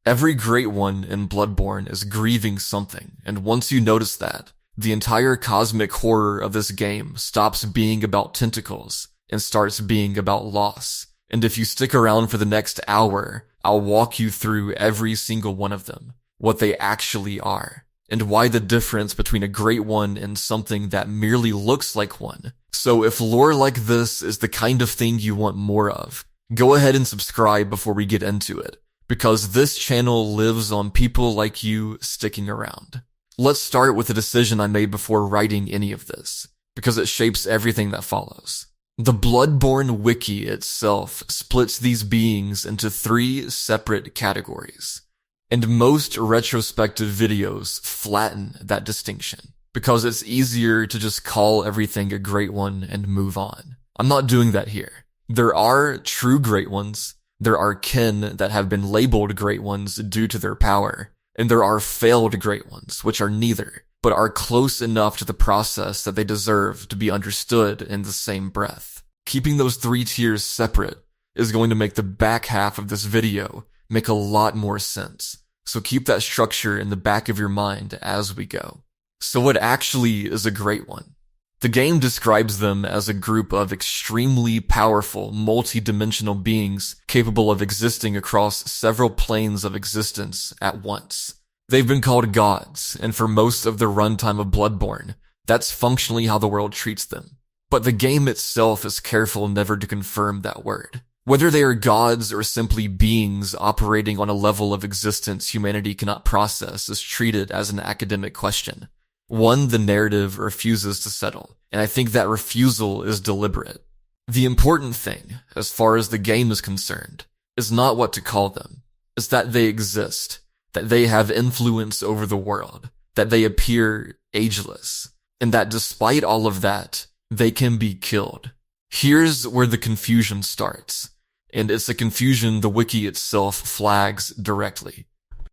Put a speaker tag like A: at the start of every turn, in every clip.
A: Every Great One in Bloodborne is grieving something, and once you notice that, the entire cosmic horror of this game stops being about tentacles and starts being about loss. And if you stick around for the next hour, I'll walk you through every single one of them, what they actually are, and why the difference between a Great One and something that merely looks like one. So if lore like this is the kind of thing you want more of, go ahead and subscribe before we get into it, because this channel lives on people like you sticking around. Let's start with a decision I made before writing any of this, because it shapes everything that follows. The Bloodborne wiki itself splits these beings into 3 separate categories, and most retrospective videos flatten that distinction, because it's easier to just call everything a Great One and move on. I'm not doing that here. There are true Great Ones, there are kin that have been labeled Great Ones due to their power, and there are failed Great Ones, which are neither, but are close enough to the process that they deserve to be understood in the same breath. Keeping those 3 tiers separate is going to make the back half of this video make a lot more sense, so keep that structure in the back of your mind as we go. So what actually is a Great One? The game describes them as a group of extremely powerful, multi-dimensional beings capable of existing across several planes of existence at once. They've been called gods, and for most of the runtime of Bloodborne, that's functionally how the world treats them. But the game itself is careful never to confirm that word. Whether they are gods or simply beings operating on a level of existence humanity cannot process is treated as an academic question. One the narrative refuses to settle, and I think that refusal is deliberate. The important thing, as far as the game is concerned, is not what to call them. It's that they exist, that they have influence over the world, that they appear ageless, and that despite all of that, they can be killed. Here's where the confusion starts, and it's a confusion the wiki itself flags directly.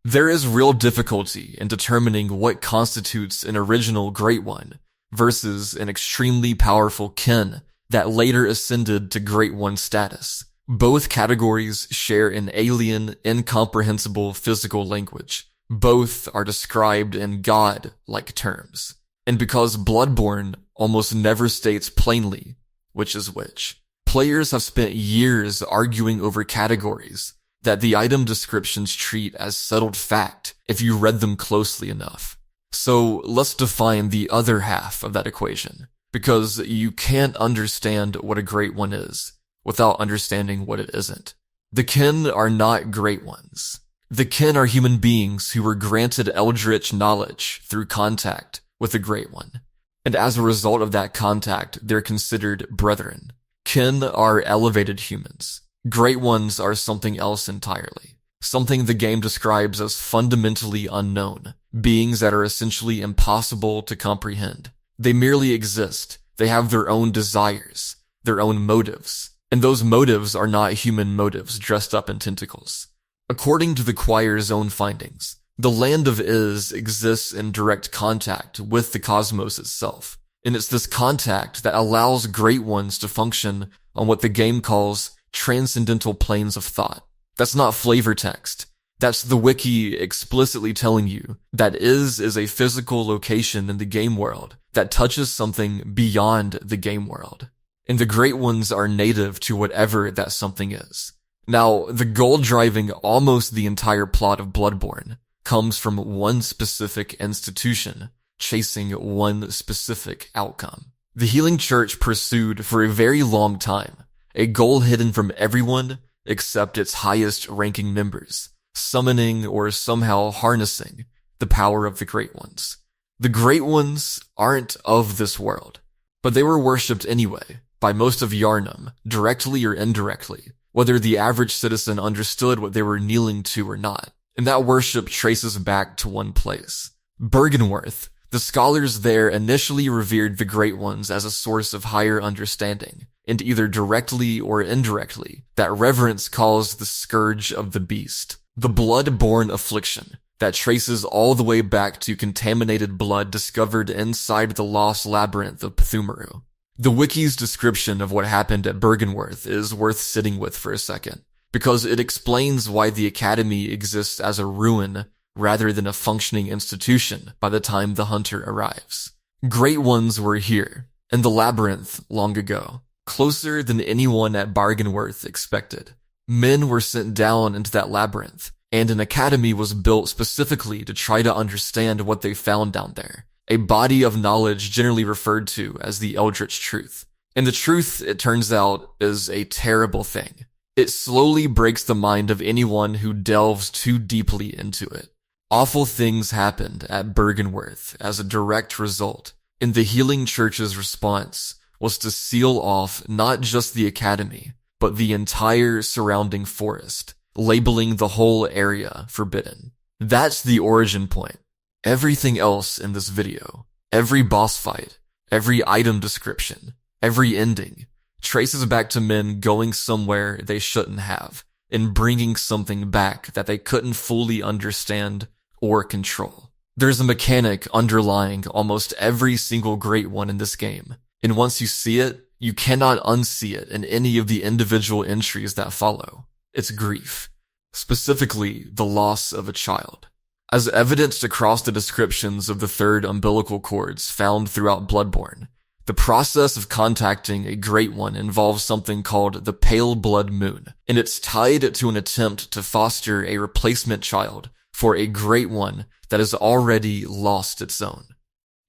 A: There is real difficulty in determining what constitutes an original Great One versus an extremely powerful kin that later ascended to Great One status. Both categories share an alien, incomprehensible physical language. Both are described in god-like terms. And because Bloodborne almost never states plainly which is which, players have spent years arguing over categories that the item descriptions treat as settled fact if you read them closely enough. So let's define the other half of that equation, because you can't understand what a Great One is without understanding what it isn't. The kin are not Great Ones. The kin are human beings who were granted eldritch knowledge through contact with a Great One. And as a result of that contact, they're considered brethren. Kin are elevated humans. Great Ones are something else entirely. Something the game describes as fundamentally unknown. Beings that are essentially impossible to comprehend. They merely exist. They have their own desires, their own motives. And those motives are not human motives dressed up in tentacles. According to the choir's own findings, the Land of Is exists in direct contact with the cosmos itself. And it's this contact that allows Great Ones to function on what the game calls transcendental planes of thought. That's not flavor text. That's the wiki explicitly telling you that is a physical location in the game world that touches something beyond the game world. And the Great Ones are native to whatever that something is. Now, the goal driving almost the entire plot of Bloodborne comes from one specific institution chasing one specific outcome. The Healing Church pursued for a very long time a goal hidden from everyone except its highest ranking members, summoning or somehow harnessing the power of the Great Ones. The Great Ones aren't of this world, but they were worshipped anyway by most of Yharnam, directly or indirectly, whether the average citizen understood what they were kneeling to or not. And that worship traces back to one place. Bergenworth. The scholars there initially revered the Great Ones as a source of higher understanding, and either directly or indirectly, that reverence calls the scourge of the beast, the blood-borne affliction that traces all the way back to contaminated blood discovered inside the lost labyrinth of Pthumeru. The wiki's description of what happened at Bergenworth is worth sitting with for a second. because it explains why the Academy exists as a ruin rather than a functioning institution by the time the hunter arrives. Great ones were here, in the labyrinth long ago, closer than anyone at Bergenworth expected. Men were sent down into that labyrinth, and an academy was built specifically to try to understand what they found down there, a body of knowledge generally referred to as the Eldritch Truth. And the truth, it turns out, is a terrible thing. It slowly breaks the mind of anyone who delves too deeply into it. Awful things happened at Bergenworth as a direct result, and the Healing Church's response was to seal off not just the academy, but the entire surrounding forest, labeling the whole area forbidden. That's the origin point. Everything else in this video, every boss fight, every item description, every ending, traces back to men going somewhere they shouldn't have, and bringing something back that they couldn't fully understand or control. There's a mechanic underlying almost every single great one in this game, and once you see it, you cannot unsee it in any of the individual entries that follow. It's grief. Specifically, the loss of a child. As evidenced across the descriptions of the third umbilical cords found throughout Bloodborne, the process of contacting a Great One involves something called the Pale Blood Moon, and it's tied to an attempt to foster a replacement child for a Great One that has already lost its own.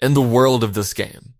A: In the world of this game,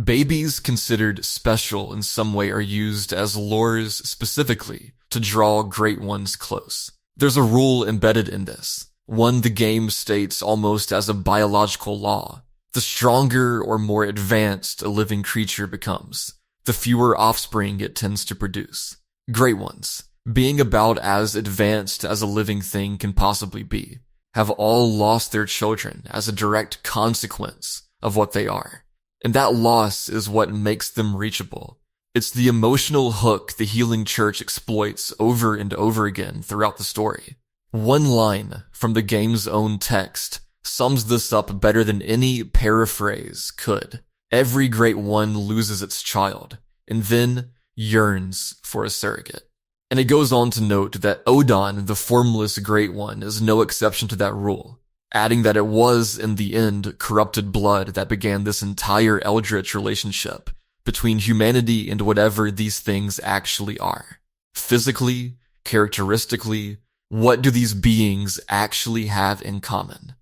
A: babies considered special in some way are used as lures specifically to draw Great Ones close. There's a rule embedded in this, one the game states almost as a biological law. The stronger or more advanced a living creature becomes, the fewer offspring it tends to produce. Great Ones, being about as advanced as a living thing can possibly be, have all lost their children as a direct consequence of what they are. And that loss is what makes them reachable. It's the emotional hook the Healing Church exploits over and over again throughout the story. One line from the game's own text sums this up better than any paraphrase could. Every Great One loses its child, and then yearns for a surrogate. And it goes on to note that Oedon, the formless Great One, is no exception to that rule, adding that it was, in the end, corrupted blood that began this entire eldritch relationship between humanity and whatever these things actually are. Physically, characteristically, what do these beings actually have in common?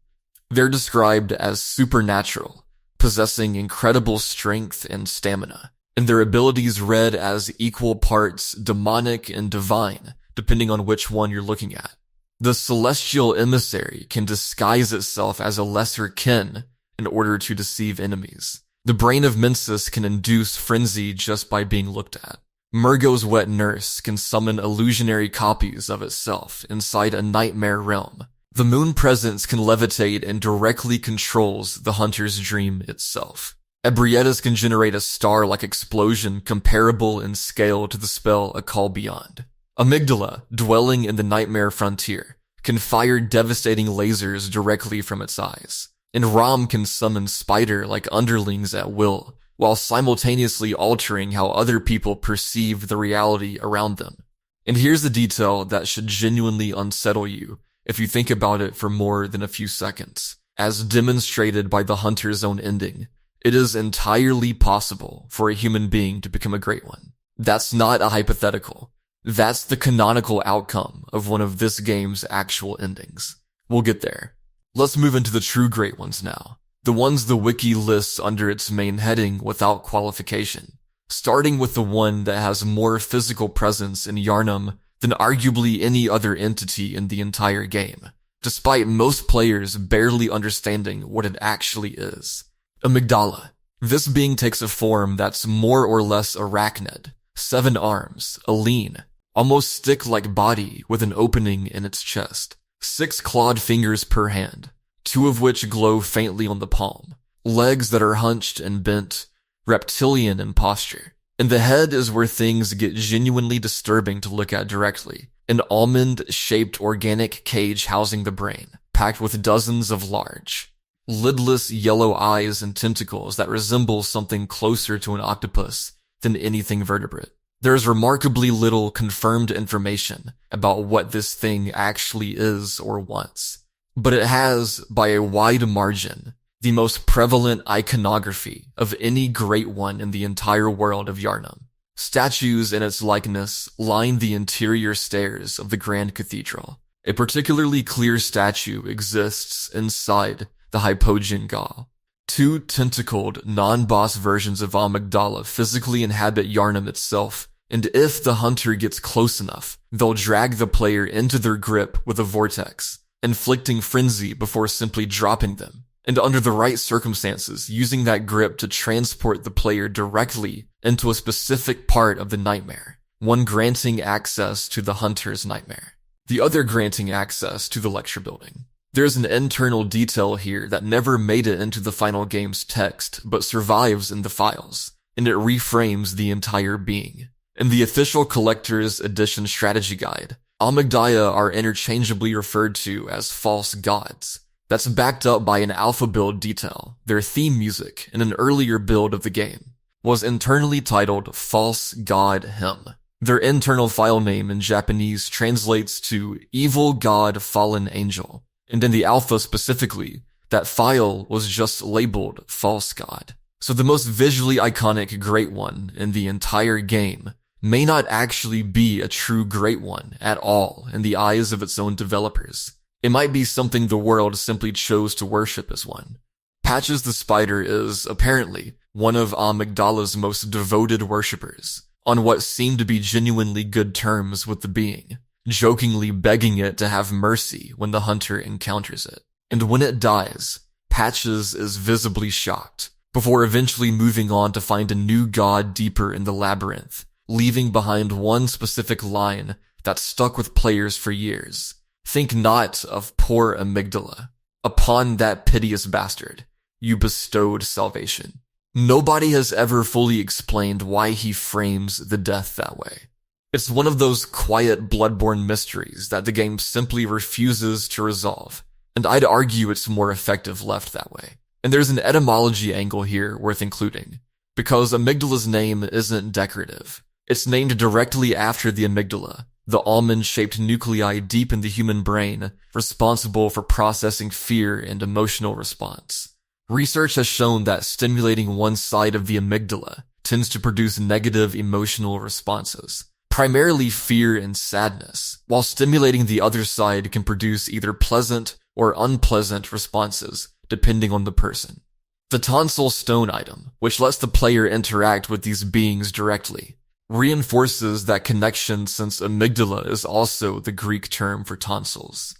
A: They're described as supernatural, possessing incredible strength and stamina, and their abilities read as equal parts demonic and divine, depending on which one you're looking at. The celestial emissary can disguise itself as a lesser kin in order to deceive enemies. The brain of Mensus can induce frenzy just by being looked at. Mergo's wet nurse can summon illusionary copies of itself inside a nightmare realm. The moon presence can levitate and directly controls the hunter's dream itself. Ebrietas can generate a star-like explosion comparable in scale to the spell A Call Beyond. Amygdala, dwelling in the nightmare frontier, can fire devastating lasers directly from its eyes. And Rom can summon spider-like underlings at will, while simultaneously altering how other people perceive the reality around them. And here's a detail that should genuinely unsettle you if you think about it for more than a few seconds. As demonstrated by the hunter's own ending, it is entirely possible for a human being to become a Great One. That's not a hypothetical. That's the canonical outcome of one of this game's actual endings. We'll get there. Let's move into the true Great Ones now. The ones the wiki lists under its main heading without qualification. Starting with the one that has more physical presence in Yharnam than arguably any other entity in the entire game, despite most players barely understanding what it actually is. Amygdala. This being takes a form that's more or less arachnid. 7 arms, a lean, almost stick-like body with an opening in its chest. 6 clawed fingers per hand, 2 of which glow faintly on the palm. Legs that are hunched and bent, reptilian in posture. And the head is where things get genuinely disturbing to look at directly. An almond-shaped organic cage housing the brain, packed with dozens of large, lidless yellow eyes and tentacles that resemble something closer to an octopus than anything vertebrate. There's remarkably little confirmed information about what this thing actually is or wants, but it has, by a wide margin, the most prevalent iconography of any great one in the entire world of Yharnam. Statues in its likeness line the interior stairs of the Grand Cathedral. A particularly clear statue exists inside the Hypogean Gaul. 2 tentacled, non-boss versions of Amygdala physically inhabit Yharnam itself, and if the hunter gets close enough, they'll drag the player into their grip with a vortex, inflicting frenzy before simply dropping them, and under the right circumstances, using that grip to transport the player directly into a specific part of the nightmare, one granting access to the hunter's nightmare, the other granting access to the lecture building. There's an internal detail here that never made it into the final game's text, but survives in the files, and it reframes the entire being. In the official Collector's Edition strategy guide, Amygdala are interchangeably referred to as false gods. That's backed up by an alpha build detail. Their theme music in an earlier build of the game was internally titled False God Hymn. Their internal file name in Japanese translates to Evil God Fallen Angel. And in the alpha specifically, that file was just labeled False God. So the most visually iconic Great One in the entire game may not actually be a true Great One at all in the eyes of its own developers. It might be something the world simply chose to worship as one. Patches the Spider is, apparently, one of Amygdala's most devoted worshippers, on what seem to be genuinely good terms with the being, jokingly begging it to have mercy when the hunter encounters it. And when it dies, Patches is visibly shocked, before eventually moving on to find a new god deeper in the labyrinth, leaving behind one specific line that stuck with players for years. Think not of poor Amygdala. Upon that piteous bastard, you bestowed salvation. Nobody has ever fully explained why he frames the death that way. It's one of those quiet Bloodborne mysteries that the game simply refuses to resolve, and I'd argue it's more effective left that way. And there's an etymology angle here worth including, because Amygdala's name isn't decorative. It's named directly after the amygdala, the almond-shaped nuclei deep in the human brain, responsible for processing fear and emotional response. Research has shown that stimulating one side of the amygdala tends to produce negative emotional responses, primarily fear and sadness, while stimulating the other side can produce either pleasant or unpleasant responses, depending on the person. The tonsil stone item, which lets the player interact with these beings directly, reinforces that connection since amygdala is also the Greek term for tonsils.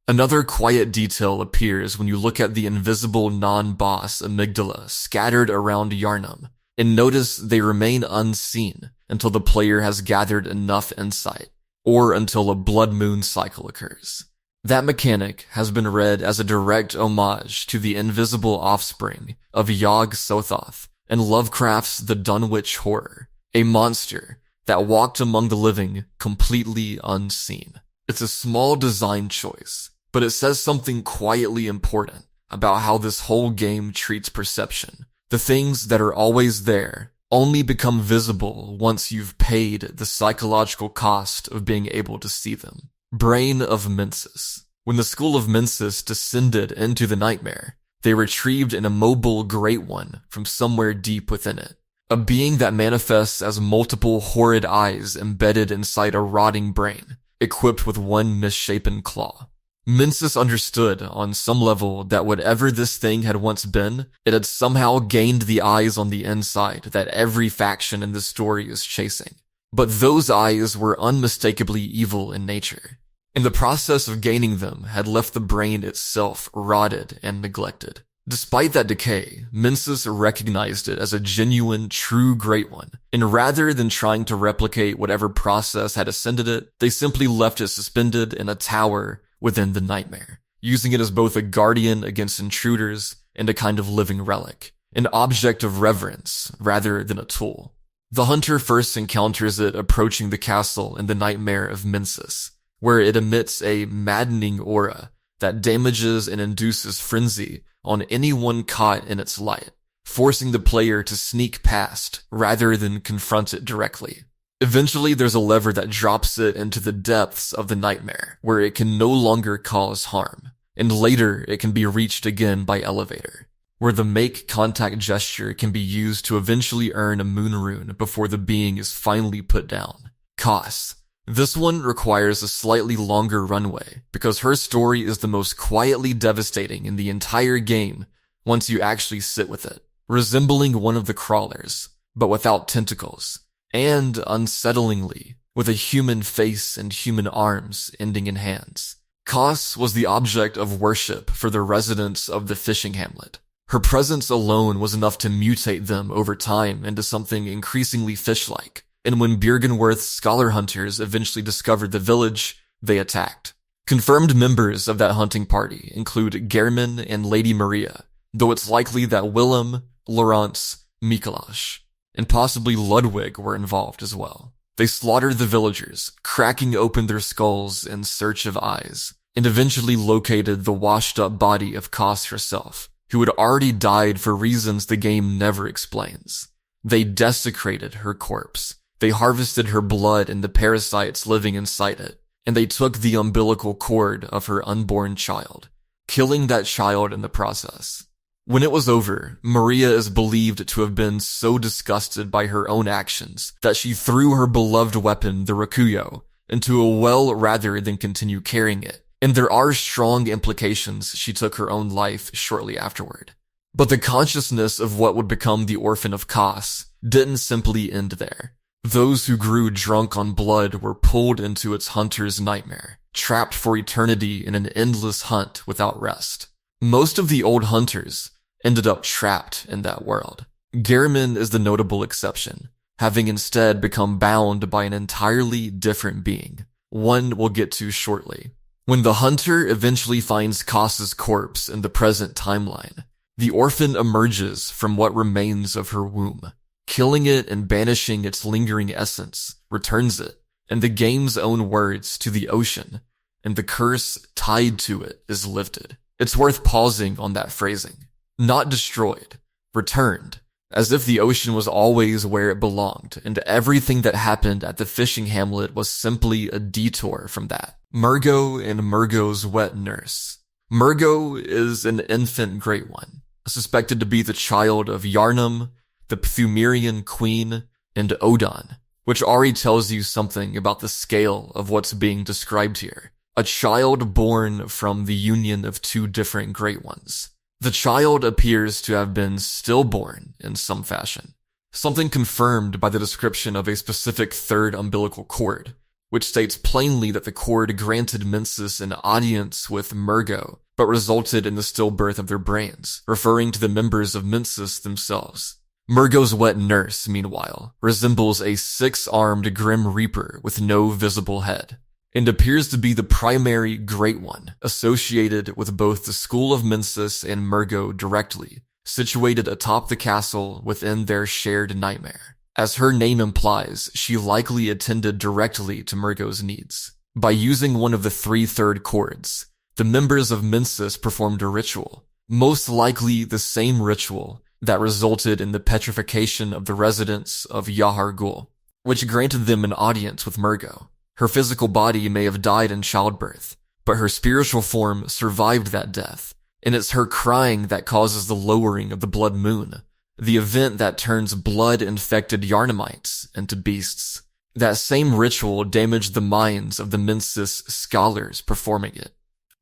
A: Another quiet detail appears when you look at the invisible non-boss amygdala scattered around Yharnam, and notice they remain unseen until the player has gathered enough insight, or until a blood moon cycle occurs. That mechanic has been read as a direct homage to the invisible offspring of Yog-Sothoth and Lovecraft's The Dunwich Horror, a monster that walked among the living completely unseen. It's a small design choice, but it says something quietly important about how this whole game treats perception. The things that are always there only become visible once you've paid the psychological cost of being able to see them. Brain of Mensus. When the school of Mensus descended into the nightmare, they retrieved an immobile Great One from somewhere deep within it. A being that manifests as multiple horrid eyes embedded inside a rotting brain, equipped with one misshapen claw. Mensus understood on some level that whatever this thing had once been, it had somehow gained the eyes on the inside that every faction in the story is chasing. But those eyes were unmistakably evil in nature, and the process of gaining them had left the brain itself rotted and neglected. Despite that decay, Mensus recognized it as a genuine, true Great One, and rather than trying to replicate whatever process had ascended it, they simply left it suspended in a tower within the nightmare, using it as both a guardian against intruders and a kind of living relic, an object of reverence rather than a tool. The hunter first encounters it approaching the castle in the nightmare of Mensus, where it emits a maddening aura that damages and induces frenzy on anyone caught in its light, forcing the player to sneak past rather than confront it directly. Eventually, there's a lever that drops it into the depths of the nightmare, where it can no longer cause harm, and later it can be reached again by elevator, where the make contact gesture can be used to eventually earn a moon rune before the being is finally put down. Kos. This one requires a slightly longer runway, because her story is the most quietly devastating in the entire game once you actually sit with it, resembling one of the crawlers, but without tentacles, and unsettlingly, with a human face and human arms ending in hands. Kos was the object of worship for the residents of the fishing hamlet. Her presence alone was enough to mutate them over time into something increasingly fish-like, and when Bergenworth's scholar hunters eventually discovered the village, they attacked. Confirmed members of that hunting party include Gehrman and Lady Maria, though it's likely that Willem, Laurence, Mikolash, and possibly Ludwig were involved as well. They slaughtered the villagers, cracking open their skulls in search of eyes, and eventually located the washed-up body of Kos herself, who had already died for reasons the game never explains. They desecrated her corpse. They harvested her blood and the parasites living inside it, and they took the umbilical cord of her unborn child, killing that child in the process. When it was over, Maria is believed to have been so disgusted by her own actions that she threw her beloved weapon, the Rakuyo, into a well rather than continue carrying it, and there are strong implications she took her own life shortly afterward. But the consciousness of what would become the Orphan of Kos didn't simply end there. Those who grew drunk on blood were pulled into its hunter's nightmare, trapped for eternity in an endless hunt without rest. Most of the old hunters ended up trapped in that world. Gehrman is the notable exception, having instead become bound by an entirely different being, one we'll get to shortly. When the hunter eventually finds Kos's corpse in the present timeline, the orphan emerges from what remains of her womb. Killing it and banishing its lingering essence returns it, in the game's own words, to the ocean, and the curse tied to it is lifted. It's worth pausing on that phrasing. Not destroyed, returned, as if the ocean was always where it belonged, and everything that happened at the fishing hamlet was simply a detour from that. Mergo and Mergo's wet nurse. Mergo is an infant Great One, suspected to be the child of Yharnam, the Pthumerian queen, and Oedon, which already tells you something about the scale of what's being described here. A child born from the union of two different Great Ones. The child appears to have been stillborn in some fashion, something confirmed by the description of a specific third umbilical cord, which states plainly that the cord granted Mensus an audience with Mergo, but resulted in the stillbirth of their brains, referring to the members of Mensus themselves. Mergo's wet nurse, meanwhile, resembles a six-armed Grim Reaper with no visible head, and appears to be the primary Great One, associated with both the School of Mensus and Mergo directly, situated atop the castle within their shared nightmare. As her name implies, she likely attended directly to Mergo's needs. By using one of the 3/3 chords, the members of Mensus performed a ritual, most likely the same ritual that resulted in the petrification of the residents of Yahar Gul, which granted them an audience with Mergo. Her physical body may have died in childbirth, but her spiritual form survived that death, and it's her crying that causes the lowering of the blood moon, the event that turns blood-infected Yharnamites into beasts. That same ritual damaged the minds of the Mensus scholars performing it,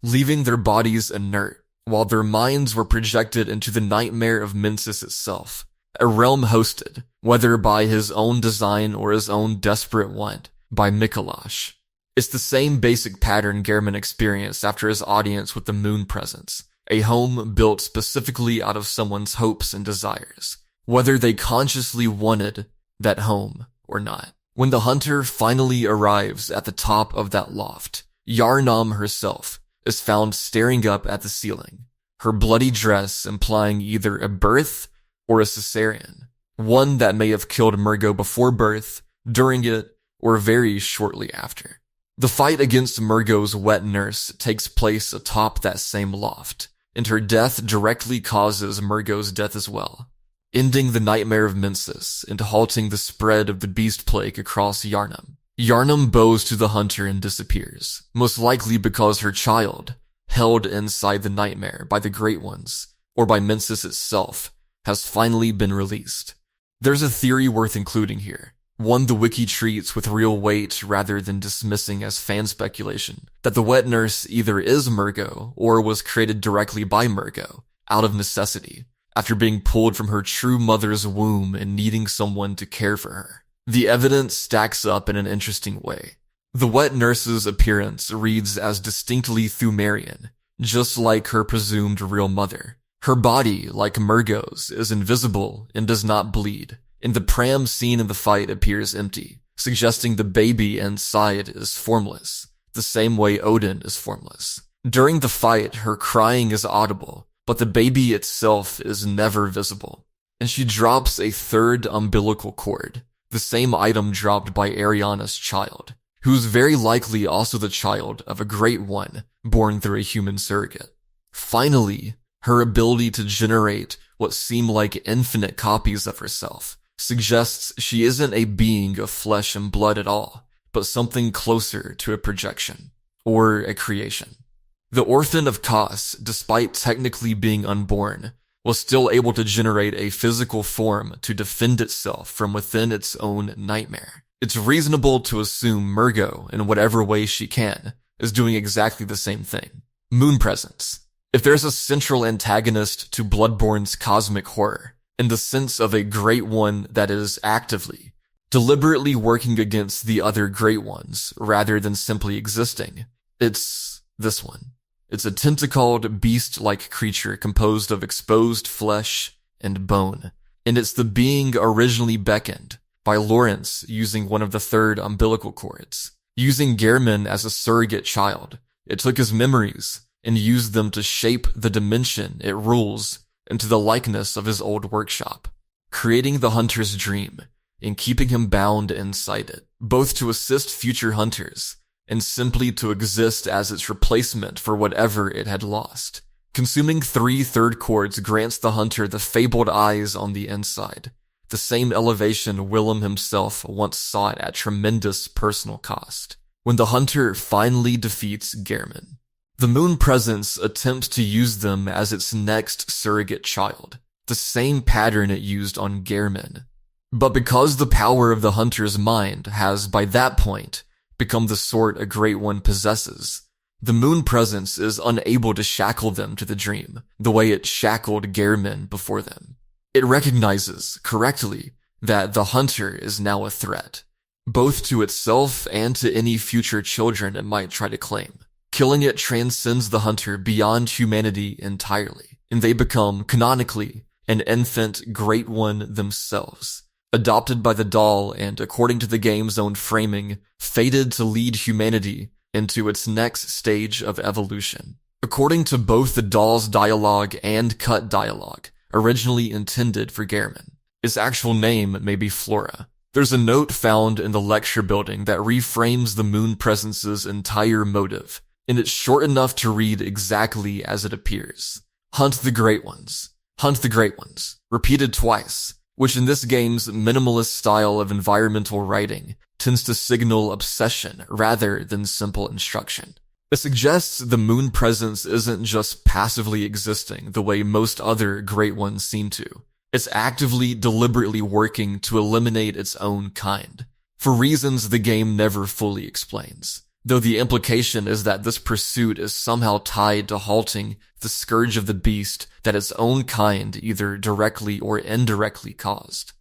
A: leaving their bodies inert, while their minds were projected into the nightmare of Mensus itself, a realm hosted, whether by his own design or his own desperate want, by Mikolash. It's the same basic pattern Gehrman experienced after his audience with the moon presence, a home built specifically out of someone's hopes and desires, whether they consciously wanted that home or not. When the hunter finally arrives at the top of that loft, Yharnam herself is found staring up at the ceiling, her bloody dress implying either a birth or a cesarean, one that may have killed Mergo before birth, during it, or very shortly after. The fight against Mergo's wet nurse takes place atop that same loft, and her death directly causes Mergo's death as well. ending the nightmare of Mensus and halting the spread of the beast plague across Yharnam. Yharnam bows to the hunter and disappears, most likely because her child, held inside the nightmare by the Great Ones, or by Mensus itself, has finally been released. There's a theory worth including here, one the wiki treats with real weight rather than dismissing as fan speculation, that the wet nurse either is Mergo or was created directly by Mergo, out of necessity, after being pulled from her true mother's womb and needing someone to care for her. The evidence stacks up in an interesting way. The wet nurse's appearance reads as distinctly Thumerian, just like her presumed real mother. Her body, like Mergo's, is invisible and does not bleed, and the pram seen in the fight appears empty, suggesting the baby inside is formless, the same way Oedon is formless. During the fight, her crying is audible, but the baby itself is never visible. And she drops a third umbilical cord, the same item dropped by Ariana's child, who's very likely also the child of a Great One born through a human surrogate. Finally, her ability to generate what seem like infinite copies of herself suggests she isn't a being of flesh and blood at all, but something closer to a projection, or a creation. The Orphan of Kos, despite technically being unborn, was still able to generate a physical form to defend itself from within its own nightmare. It's reasonable to assume Mergo, in whatever way she can, is doing exactly the same thing. Moon presence. If there's a central antagonist to Bloodborne's cosmic horror, in the sense of a Great One that is actively, deliberately working against the other Great Ones, rather than simply existing, it's this one. It's a tentacled, beast-like creature composed of exposed flesh and bone, and it's the being originally beckoned by Lawrence using one of the third umbilical cords. Using Gehrman as a surrogate child, it took his memories and used them to shape the dimension it rules into the likeness of his old workshop, creating the hunter's dream and keeping him bound inside it, both to assist future hunters and simply to exist as its replacement for whatever it had lost. Consuming 3 third cords grants the hunter the fabled eyes on the inside, the same elevation Willem himself once sought at tremendous personal cost, when the hunter finally defeats Gehrman. The moon presence attempts to use them as its next surrogate child, the same pattern it used on Gehrman. But because the power of the hunter's mind has, by that point, become the sort a Great One possesses, the moon presence is unable to shackle them to the dream, the way it shackled Gehrman before them. It recognizes, correctly, that the hunter is now a threat, both to itself and to any future children it might try to claim. Killing it transcends the hunter beyond humanity entirely, and they become, canonically, an infant Great One themselves, adopted by the doll and, according to the game's own framing, fated to lead humanity into its next stage of evolution. According to both the doll's dialogue and cut dialogue, originally intended for Gehrman, its actual name may be Flora. There's a note found in the lecture building that reframes the moon presence's entire motive, and it's short enough to read exactly as it appears. Hunt the Great Ones. Hunt the Great Ones. Repeated twice, which in this game's minimalist style of environmental writing tends to signal obsession rather than simple instruction. It suggests the moon presence isn't just passively existing the way most other Great Ones seem to. It's actively, deliberately working to eliminate its own kind, for reasons the game never fully explains, though the implication is that this pursuit is somehow tied to halting the scourge of the beast that its own kind either directly or indirectly caused.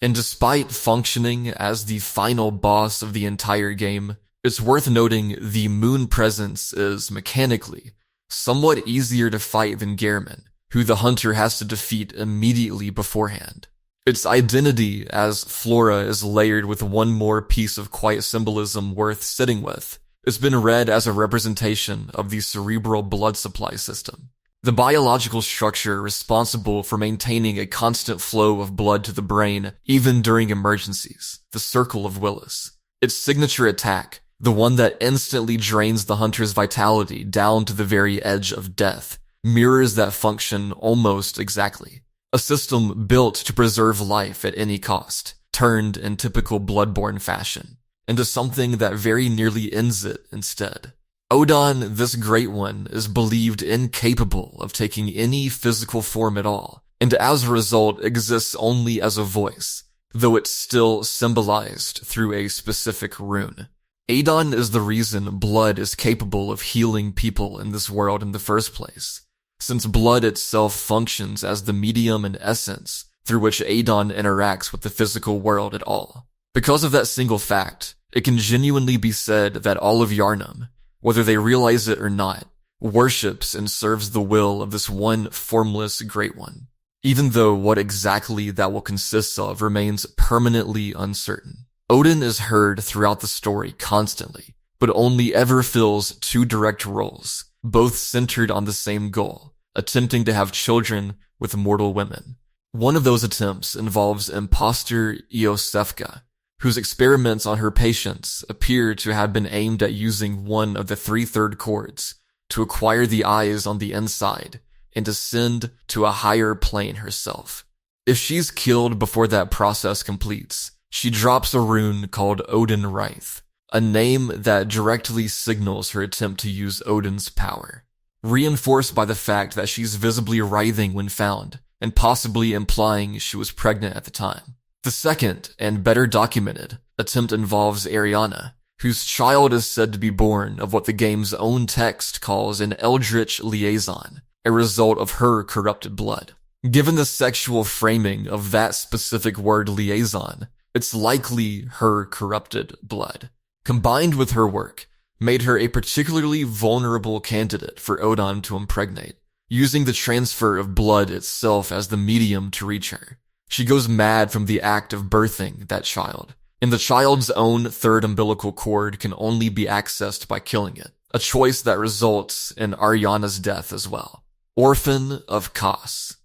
A: And despite functioning as the final boss of the entire game, it's worth noting the moon presence is, mechanically, somewhat easier to fight than Gehrman, who the hunter has to defeat immediately beforehand. Its identity as Flora is layered with one more piece of quiet symbolism worth sitting with. It's been read as a representation of the cerebral blood supply system, the biological structure responsible for maintaining a constant flow of blood to the brain even during emergencies, the Circle of Willis. Its signature attack, the one that instantly drains the hunter's vitality down to the very edge of death, mirrors that function almost exactly. A system built to preserve life at any cost, turned in typical Bloodborne fashion, into something that very nearly ends it instead. Oedon, this Great One, is believed incapable of taking any physical form at all, and as a result exists only as a voice, though it's still symbolized through a specific rune. Oedon is the reason blood is capable of healing people in this world in the first place, since blood itself functions as the medium and essence through which Oedon interacts with the physical world at all. Because of that single fact, it can genuinely be said that all of Yharnam, whether they realize it or not, worships and serves the will of this one formless Great One, even though what exactly that will consist of remains permanently uncertain. Oedon is heard throughout the story constantly, but only ever fills two direct roles, both centered on the same goal, attempting to have children with mortal women. One of those attempts involves imposter Iosefka, whose experiments on her patients appear to have been aimed at using one of the 3/3 chords to acquire the eyes on the inside and ascend to a higher plane herself. If she's killed before that process completes, she drops a rune called Oedon Wraith, a name that directly signals her attempt to use Odin's power, reinforced by the fact that she's visibly writhing when found, and possibly implying she was pregnant at the time. The second, and better documented, attempt involves Ariana, whose child is said to be born of what the game's own text calls an eldritch liaison, a result of her corrupted blood. Given the sexual framing of that specific word liaison, it's likely her corrupted blood, combined with her work, made her a particularly vulnerable candidate for Oedon to impregnate, using the transfer of blood itself as the medium to reach her. She goes mad from the act of birthing that child, and the child's own third umbilical cord can only be accessed by killing it, a choice that results in Ariana's death as well. Orphan of Kos.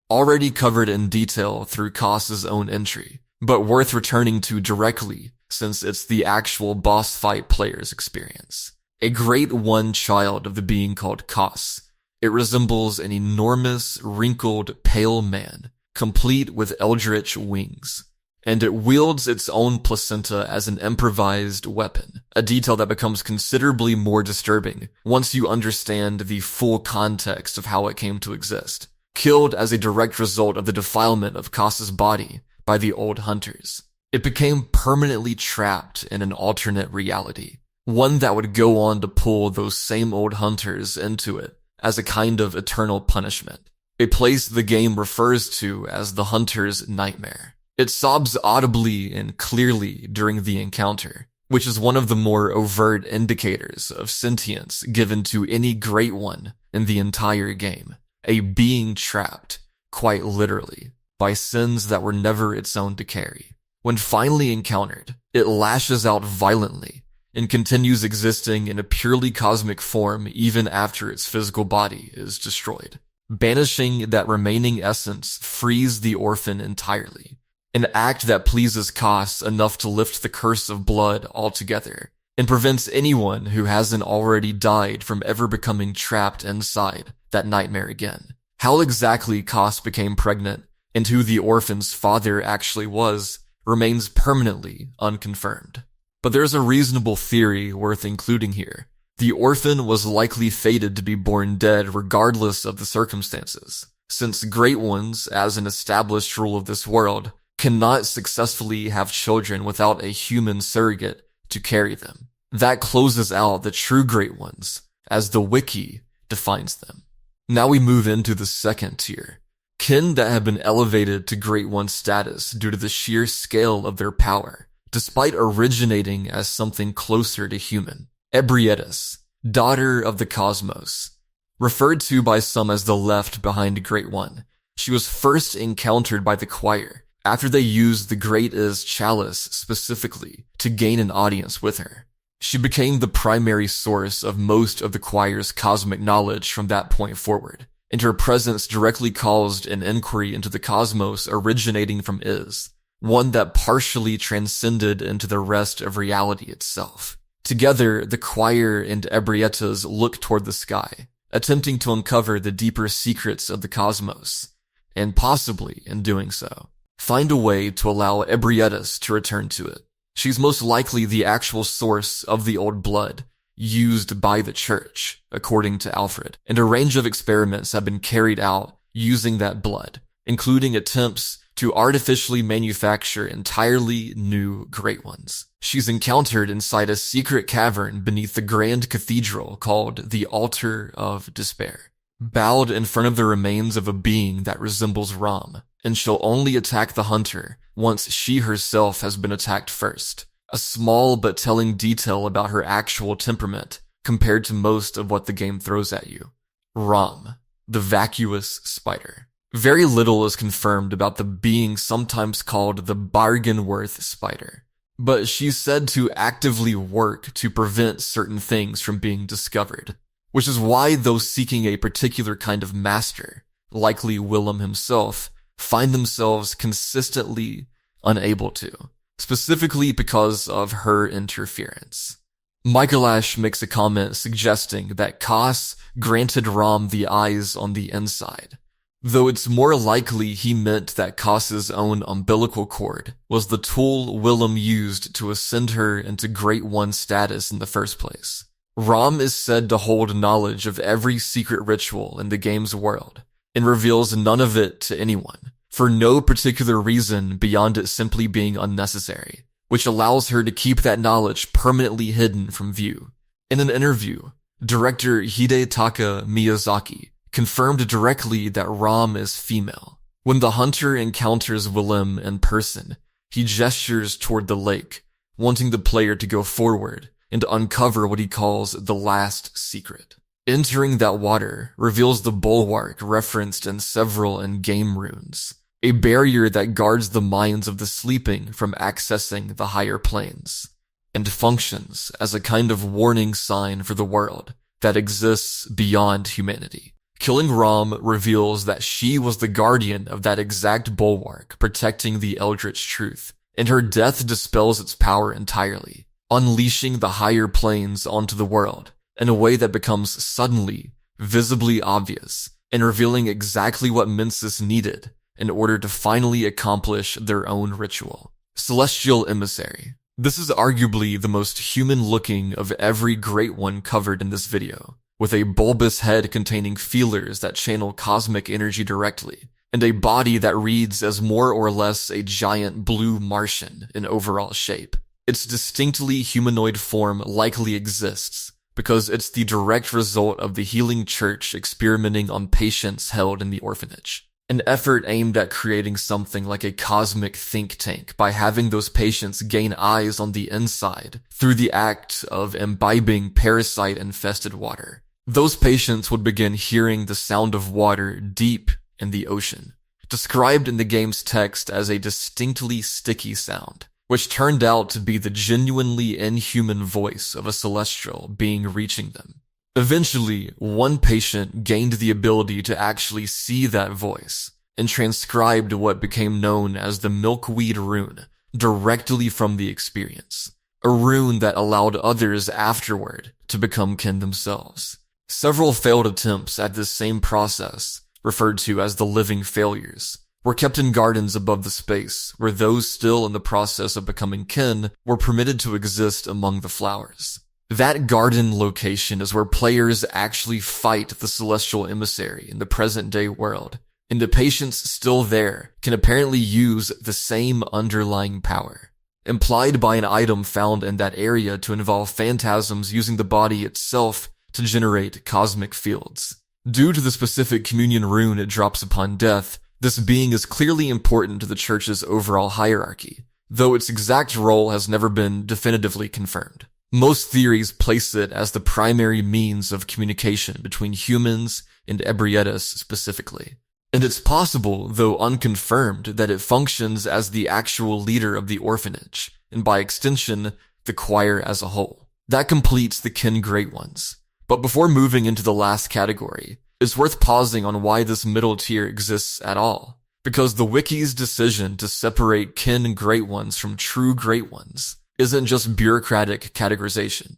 A: Already covered in detail through Kos's own entry, but worth returning to directly since it's the actual boss fight player's experience. A Great One child of the being called Kos, it resembles an enormous, wrinkled, pale man, complete with eldritch wings, and it wields its own placenta as an improvised weapon, a detail that becomes considerably more disturbing once you understand the full context of how it came to exist. Killed as a direct result of the defilement of Kos's body by the old hunters, it became permanently trapped in an alternate reality, one that would go on to pull those same old hunters into it as a kind of eternal punishment, a place the game refers to as the hunter's nightmare. It sobs audibly and clearly during the encounter, which is one of the more overt indicators of sentience given to any Great One in the entire game, a being trapped, quite literally, by sins that were never its own to carry. When finally encountered, it lashes out violently and continues existing in a purely cosmic form even after its physical body is destroyed. Banishing that remaining essence frees the orphan entirely, an act that pleases Kos enough to lift the curse of blood altogether, and prevents anyone who hasn't already died from ever becoming trapped inside that nightmare again. How exactly Kos became pregnant and who the orphan's father actually was remains permanently unconfirmed. But there's a reasonable theory worth including here. The orphan was likely fated to be born dead regardless of the circumstances, since Great Ones, as an established rule of this world, cannot successfully have children without a human surrogate to carry them. That closes out the true Great Ones, as the wiki defines them. Now we move into the second tier. Kin that have been elevated to Great One status due to the sheer scale of their power, despite originating as something closer to human. Ebrietas, daughter of the cosmos. Referred to by some as the left behind Great One, she was first encountered by the choir after they used the Great Is chalice specifically to gain an audience with her. She became the primary source of most of the choir's cosmic knowledge from that point forward, and her presence directly caused an inquiry into the cosmos originating from Is, one that partially transcended into the rest of reality itself. Together, the choir and Ebrietas look toward the sky, attempting to uncover the deeper secrets of the cosmos, and possibly, in doing so, find a way to allow Ebrietas to return to it. She's most likely the actual source of the old blood used by the church, according to Alfred, and a range of experiments have been carried out using that blood, including attempts to artificially manufacture entirely new Great Ones. She's encountered inside a secret cavern beneath the grand cathedral called the Altar of Despair, bowed in front of the remains of a being that resembles Ram, and she'll only attack the hunter once she herself has been attacked first. A small but telling detail about her actual temperament compared to most of what the game throws at you. Ram, the vacuous spider. Very little is confirmed about the being sometimes called the Bergenworth spider, but she's said to actively work to prevent certain things from being discovered, which is why those seeking a particular kind of master, likely Willem himself, find themselves consistently unable to, specifically because of her interference. Michaelash makes a comment suggesting that Kos granted Ram the eyes on the inside, though it's more likely he meant that Kos's own umbilical cord was the tool Willem used to ascend her into Great One status in the first place. Ram is said to hold knowledge of every secret ritual in the game's world, and reveals none of it to anyone, for no particular reason beyond it simply being unnecessary, which allows her to keep that knowledge permanently hidden from view. In an interview, director Hidetaka Miyazaki confirmed directly that Ram is female. When the hunter encounters Willem in person, he gestures toward the lake, wanting the player to go forward and uncover what he calls the last secret. Entering that water reveals the bulwark referenced in several in-game runes, a barrier that guards the minds of the sleeping from accessing the higher planes, and functions as a kind of warning sign for the world that exists beyond humanity. Killing Ram reveals that she was the guardian of that exact bulwark protecting the Eldritch truth, and her death dispels its power entirely, unleashing the higher planes onto the world in a way that becomes suddenly, visibly obvious, and revealing exactly what Mensus needed in order to finally accomplish their own ritual. Celestial Emissary. This is arguably the most human-looking of every Great One covered in this video, with a bulbous head containing feelers that channel cosmic energy directly, and a body that reads as more or less a giant blue Martian in overall shape. Its distinctly humanoid form likely exists because it's the direct result of the healing church experimenting on patients held in the orphanage. An effort aimed at creating something like a cosmic think tank by having those patients gain eyes on the inside through the act of imbibing parasite-infested water. Those patients would begin hearing the sound of water deep in the ocean, described in the game's text as a distinctly sticky sound, which turned out to be the genuinely inhuman voice of a celestial being reaching them. Eventually, one patient gained the ability to actually see that voice, and transcribed what became known as the Milkweed Rune directly from the experience, a rune that allowed others afterward to become kin themselves. Several failed attempts at this same process, referred to as the living failures, were kept in gardens above the space where those still in the process of becoming kin were permitted to exist among the flowers. That garden location is where players actually fight the celestial emissary in the present-day world, and the patients still there can apparently use the same underlying power, implied by an item found in that area to involve phantasms using the body itself to generate cosmic fields. Due to the specific communion rune it drops upon death, this being is clearly important to the church's overall hierarchy, though its exact role has never been definitively confirmed. Most theories place it as the primary means of communication between humans and Ebrietas specifically. And it's possible, though unconfirmed, that it functions as the actual leader of the orphanage, and by extension, the choir as a whole. That completes the kin Great Ones. But before moving into the last category, it's worth pausing on why this middle tier exists at all. Because the wiki's decision to separate kin Great Ones from true Great Ones isn't just bureaucratic categorization.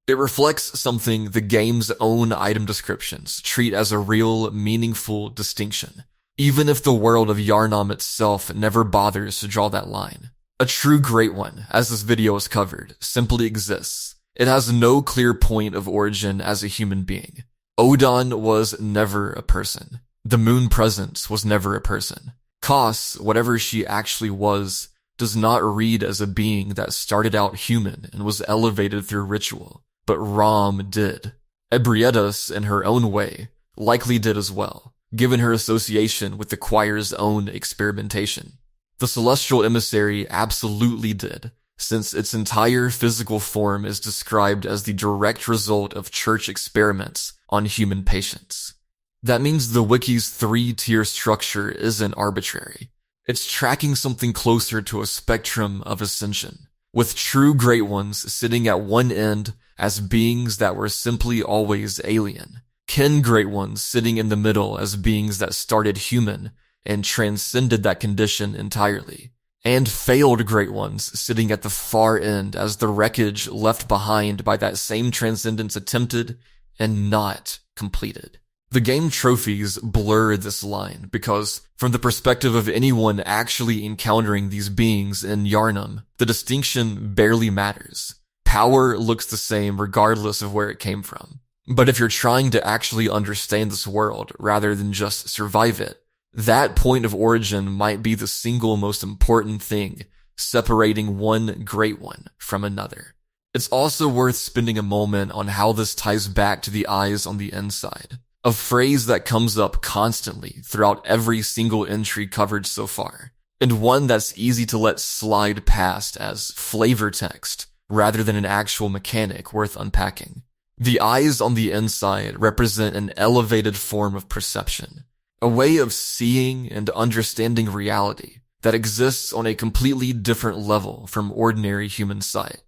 A: It reflects something the game's own item descriptions treat as a real, meaningful distinction. even if the world of Yharnam itself never bothers to draw that line. A true Great One, as this video has covered, simply exists. It has no clear point of origin as a human being. Oedon was never a person. The Moon Presence was never a person. Kos, whatever she actually was, does not read as a being that started out human and was elevated through ritual, but Ram did. Ebrietas, in her own way, likely did as well, given her association with the choir's own experimentation. The celestial emissary absolutely did, since its entire physical form is described as the direct result of church experiments on human patients. That means the wiki's 3-tier structure isn't arbitrary. It's tracking something closer to a spectrum of ascension, with true Great Ones sitting at one end as beings that were simply always alien, kin Great Ones sitting in the middle as beings that started human and transcended that condition entirely, and failed Great Ones sitting at the far end as the wreckage left behind by that same transcendence attempted and not completed. The game trophies blur this line because, from the perspective of anyone actually encountering these beings in Yharnam, the distinction barely matters. Power looks the same regardless of where it came from. But if you're trying to actually understand this world rather than just survive it, that point of origin might be the single most important thing separating one Great One from another. It's also worth spending a moment on how this ties back to the eyes on the inside, a phrase that comes up constantly throughout every single entry covered so far, and one that's easy to let slide past as flavor text rather than an actual mechanic worth unpacking. The eyes on the inside represent an elevated form of perception, a way of seeing and understanding reality that exists on a completely different level from ordinary human sight.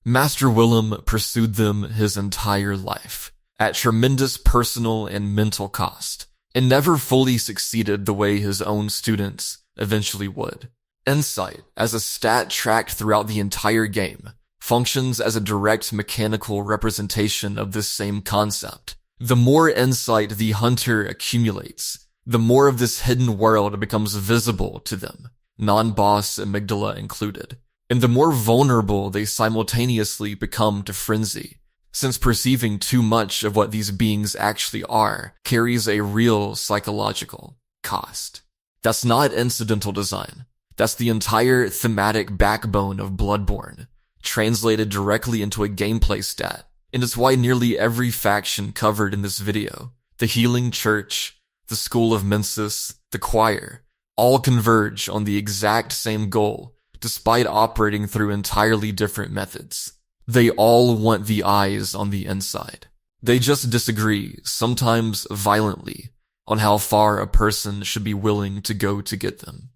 A: Master Willem pursued them his entire life, at tremendous personal and mental cost, and never fully succeeded the way his own students eventually would. Insight, as a stat tracked throughout the entire game, functions as a direct mechanical representation of this same concept. The more insight the hunter accumulates, the more of this hidden world becomes visible to them, non-boss Amygdala included, and the more vulnerable they simultaneously become to frenzy, since perceiving too much of what these beings actually are carries a real psychological cost. That's not incidental design. That's the entire thematic backbone of Bloodborne, translated directly into a gameplay stat, and it's why nearly every faction covered in this video, the Healing Church, the School of Mensus, the Choir, all converge on the exact same goal, despite operating through entirely different methods. They all want the eyes on the inside. They just disagree, sometimes violently, on how far a person should be willing to go to get them.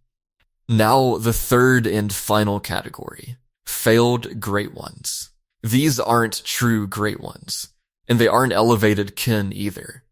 A: Now, the third and final category. Failed Great Ones. These aren't true Great Ones, and they aren't elevated kin either.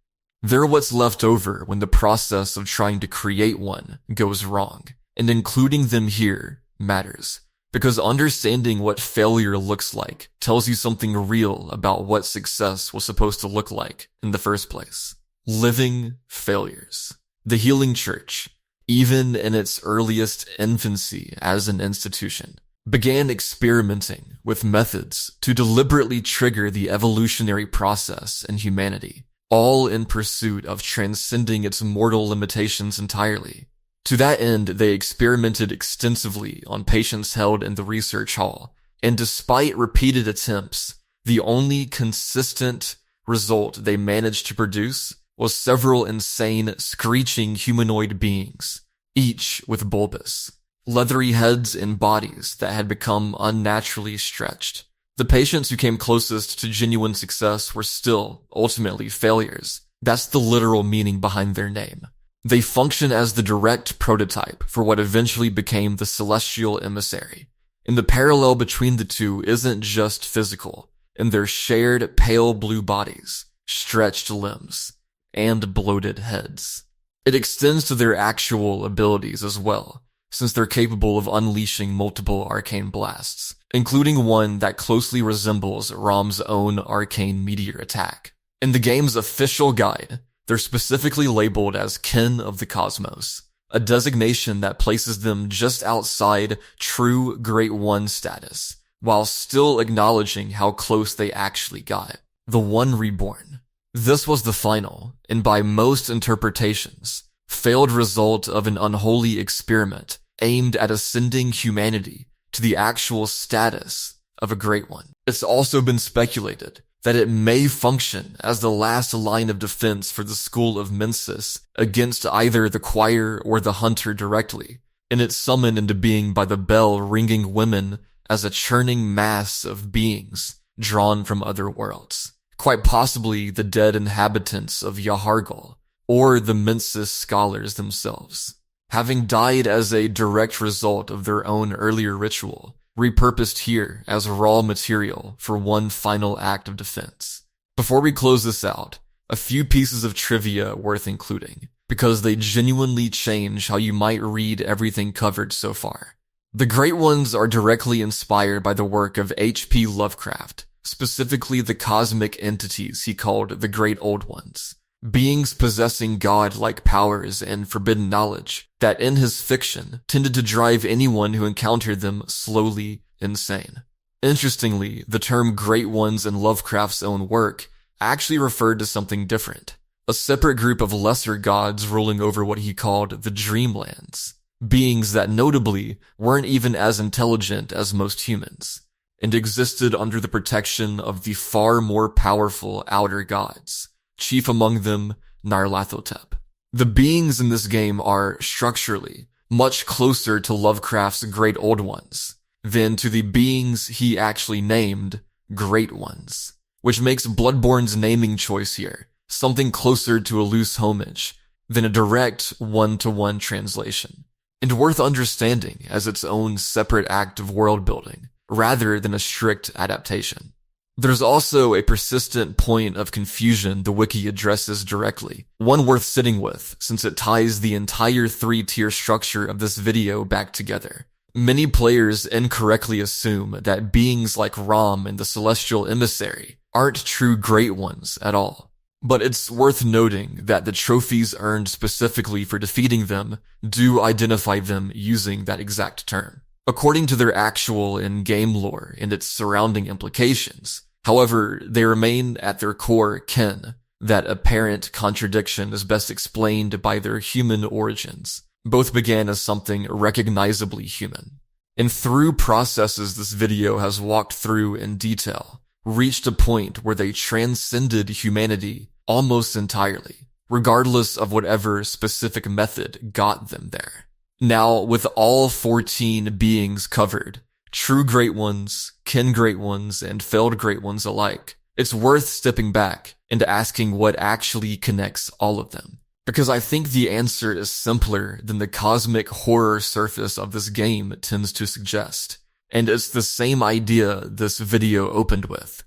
A: They're what's left over when the process of trying to create one goes wrong, and including them here matters, because understanding what failure looks like tells you something real about what success was supposed to look like in the first place. Living failures. The Healing Church, even in its earliest infancy as an institution, began experimenting with methods to deliberately trigger the evolutionary process in humanity, all in pursuit of transcending its mortal limitations entirely. To that end, they experimented extensively on patients held in the research hall, and despite repeated attempts, the only consistent result they managed to produce was several insane, screeching humanoid beings, each with bulbous, leathery heads and bodies that had become unnaturally stretched. The patients who came closest to genuine success were still, ultimately, failures. That's the literal meaning behind their name. They function as the direct prototype for what eventually became the celestial emissary. And the parallel between the two isn't just physical, in their shared pale blue bodies, stretched limbs, and bloated heads. It extends to their actual abilities as well, since they're capable of unleashing multiple arcane blasts, including one that closely resembles Ram's own arcane meteor attack. In the game's official guide, the they're specifically labeled as kin of the cosmos, a designation that places them just outside true Great One status, while still acknowledging how close they actually got. The One Reborn. This was the final, and by most interpretations, failed result of an unholy experiment aimed at ascending humanity to the actual status of a Great One. It's also been speculated that it may function as the last line of defense for the school of Mensus against either the choir or the hunter directly, and it's summoned into being by the bell ringing women as a churning mass of beings drawn from other worlds, quite possibly the dead inhabitants of Yahargul, or the Mensus scholars themselves, having died as a direct result of their own earlier ritual, repurposed here as raw material for one final act of defense. Before we close this out, a few pieces of trivia worth including, because they genuinely change how you might read everything covered so far. The Great Ones are directly inspired by the work of H.P. Lovecraft, specifically the cosmic entities he called the Great Old Ones, beings possessing god-like powers and forbidden knowledge that in his fiction tended to drive anyone who encountered them slowly insane. Interestingly, the term Great Ones in Lovecraft's own work actually referred to something different, a separate group of lesser gods ruling over what he called the Dreamlands, beings that notably weren't even as intelligent as most humans, and existed under the protection of the far more powerful outer gods, chief among them Nyarlathotep. The beings in this game are, structurally, much closer to Lovecraft's Great Old Ones than to the beings he actually named Great Ones, which makes Bloodborne's naming choice here something closer to a loose homage than a direct one-to-one translation, and worth understanding as its own separate act of world-building, rather than a strict adaptation. There's also a persistent point of confusion the wiki addresses directly, one worth sitting with since it ties the entire three-tier structure of this video back together. Many players incorrectly assume that beings like Ram and the Celestial Emissary aren't true Great Ones at all. But it's worth noting that the trophies earned specifically for defeating them do identify them using that exact term, according to their actual in-game lore and its surrounding implications. However, they remain at their core kin. That apparent contradiction is best explained by their human origins. Both began as something recognizably human, and through processes this video has walked through in detail, reached a point where they transcended humanity almost entirely, regardless of whatever specific method got them there. Now, with all 14 beings covered, true Great Ones, kin Great Ones, and failed Great Ones alike, it's worth stepping back and asking what actually connects all of them. Because I think the answer is simpler than the cosmic horror surface of this game tends to suggest. And it's the same idea this video opened with.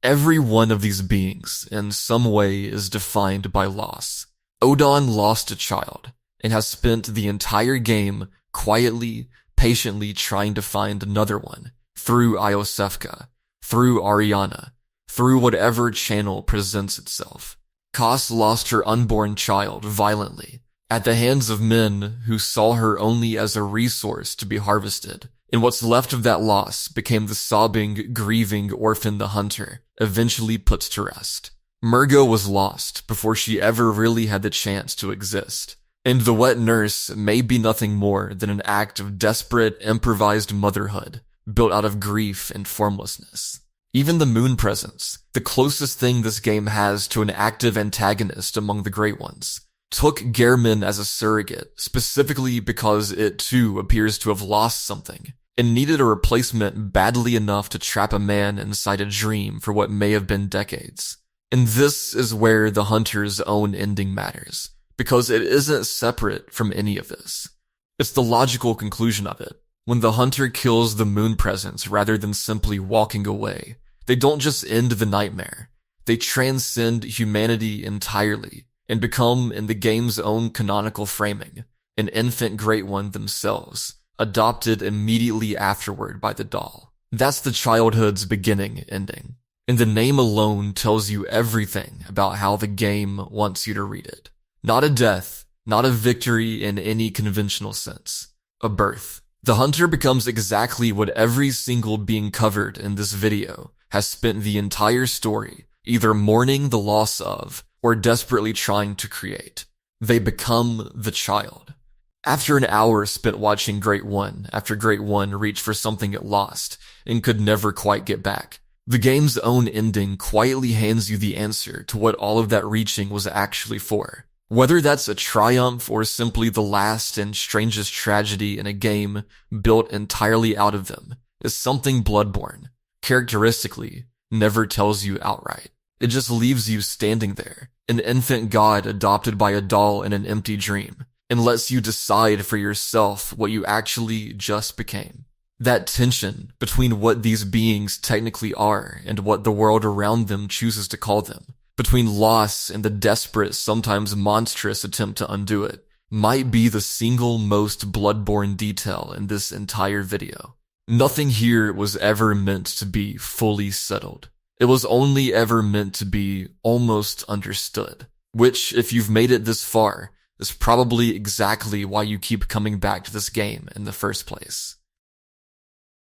A: Every one of these beings, in some way, is defined by loss. Oedon lost a child, and has spent the entire game quietly, patiently trying to find another one, through Iosefka, through Ariana, through whatever channel presents itself. Kos lost her unborn child violently, at the hands of men who saw her only as a resource to be harvested, and what's left of that loss became the sobbing, grieving orphan the hunter eventually puts to rest. Mergo was lost before she ever really had the chance to exist, and the wet nurse may be nothing more than an act of desperate, improvised motherhood built out of grief and formlessness. Even the moon presence, the closest thing this game has to an active antagonist among the Great Ones, took Gehrman as a surrogate, specifically because it too appears to have lost something, and needed a replacement badly enough to trap a man inside a dream for what may have been decades. And this is where the hunter's own ending matters, because it isn't separate from any of this. It's the logical conclusion of it. When the hunter kills the moon presence rather than simply walking away, they don't just end the nightmare. They transcend humanity entirely and become, in the game's own canonical framing, an infant Great One themselves, adopted immediately afterward by the doll. That's the childhood's beginning ending. And the name alone tells you everything about how the game wants you to read it. Not a death, not a victory in any conventional sense. A birth. The hunter becomes exactly what every single being covered in this video has spent the entire story either mourning the loss of or desperately trying to create. They become the child. After an hour spent watching Great One after Great One reached for something it lost and could never quite get back, the game's own ending quietly hands you the answer to what all of that reaching was actually for. Whether that's a triumph or simply the last and strangest tragedy in a game built entirely out of them, is something Bloodborne, characteristically, never tells you outright. It just leaves you standing there, an infant god adopted by a doll in an empty dream, and lets you decide for yourself what you actually just became. That tension between what these beings technically are and what the world around them chooses to call them, between loss and the desperate, sometimes monstrous attempt to undo it, might be the single most Bloodborne detail in this entire video. Nothing here was ever meant to be fully settled. It was only ever meant to be almost understood, which, if you've made it this far, is probably exactly why you keep coming back to this game in the first place.